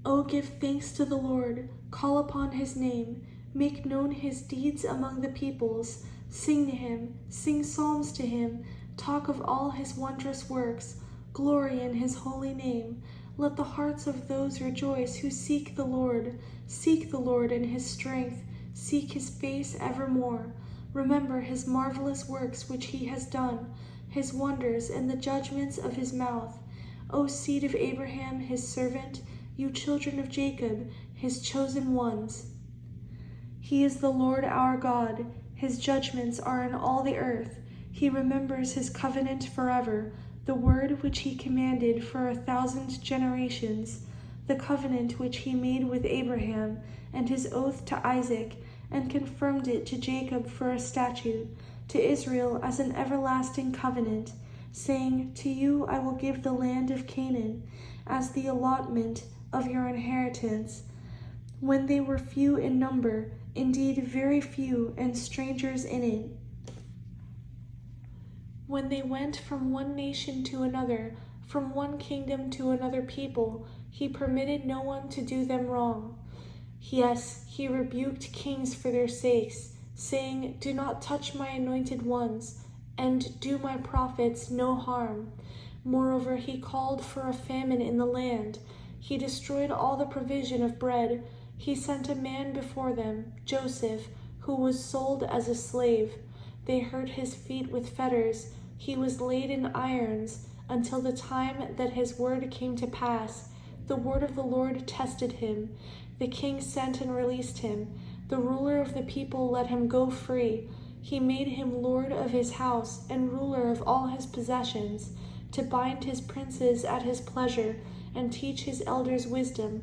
O give thanks to the Lord, call upon his name, make known his deeds among the peoples. Sing to him, sing psalms to him, talk of all his wondrous works, glory in his holy name. Let the hearts of those rejoice who seek the Lord in his strength, seek his face evermore. Remember his marvelous works which he has done, his wonders and the judgments of his mouth. O seed of Abraham, his servant, you children of Jacob, his chosen ones. He is the Lord our God. His judgments are in all the earth. He remembers his covenant forever, the word which he commanded for 1,000 generations, the covenant which he made with Abraham, and his oath to Isaac, and confirmed it to Jacob for a statute, to Israel as an everlasting covenant, saying, To you I will give the land of Canaan as the allotment of your inheritance. When they were few in number, indeed very few, and strangers in it. When they went from one nation to another, from one kingdom to another people, he permitted no one to do them wrong. Yes, he rebuked kings for their sakes, saying, Do not touch my anointed ones, and do my prophets no harm. Moreover, he called for a famine in the land. He destroyed all the provision of bread. He sent a man before them, Joseph, who was sold as a slave. They hurt his feet with fetters. He was laid in irons until the time that his word came to pass. The word of the Lord tested him. The king sent and released him. The ruler of the people let him go free. He made him lord of his house and ruler of all his possessions, to bind his princes at his pleasure and teach his elders wisdom.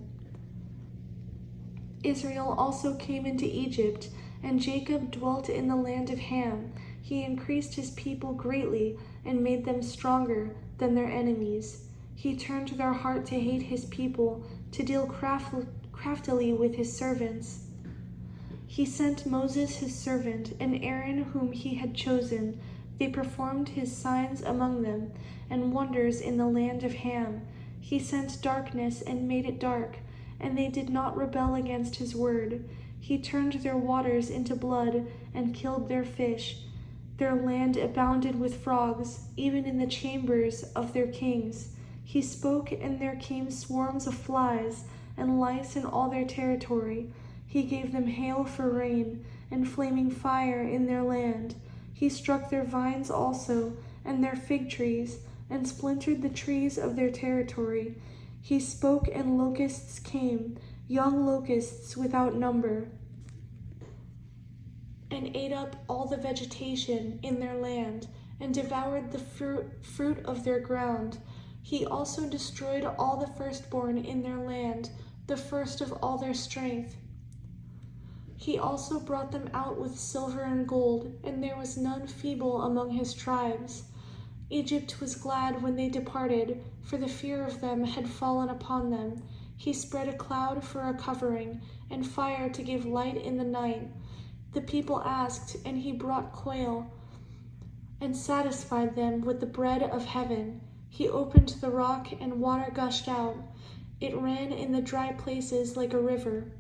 Israel also came into Egypt, and Jacob dwelt in the land of Ham. He increased his people greatly and made them stronger than their enemies. He turned their heart to hate his people, to deal craftily with his servants. He sent Moses his servant, and Aaron whom he had chosen. They performed his signs among them, and wonders in the land of Ham. He sent darkness and made it dark, and they did not rebel against his word. He turned their waters into blood and killed their fish. Their land abounded with frogs, even in the chambers of their kings. He spoke, and there came swarms of flies and lice in all their territory. He gave them hail for rain and flaming fire in their land. He struck their vines also, and their fig trees, and splintered the trees of their territory. He spoke, and locusts came, young locusts without number, and ate up all the vegetation in their land, and devoured the fruit of their ground. He also destroyed all the firstborn in their land, the first of all their strength. He also brought them out with silver and gold, and there was none feeble among his tribes. Egypt was glad when they departed, for the fear of them had fallen upon them. He spread a cloud for a covering, and fire to give light in the night. The people asked, and he brought quail, and satisfied them with the bread of heaven. He opened the rock, and water gushed out. It ran in the dry places like a river.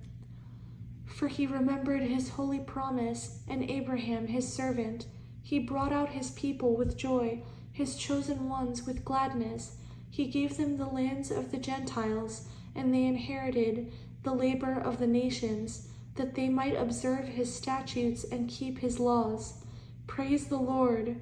For he remembered his holy promise, and Abraham his servant. He brought out his people with joy, his chosen ones with gladness. He gave them the lands of the Gentiles, and they inherited the labor of the nations, that they might observe his statutes and keep his laws. Praise the Lord.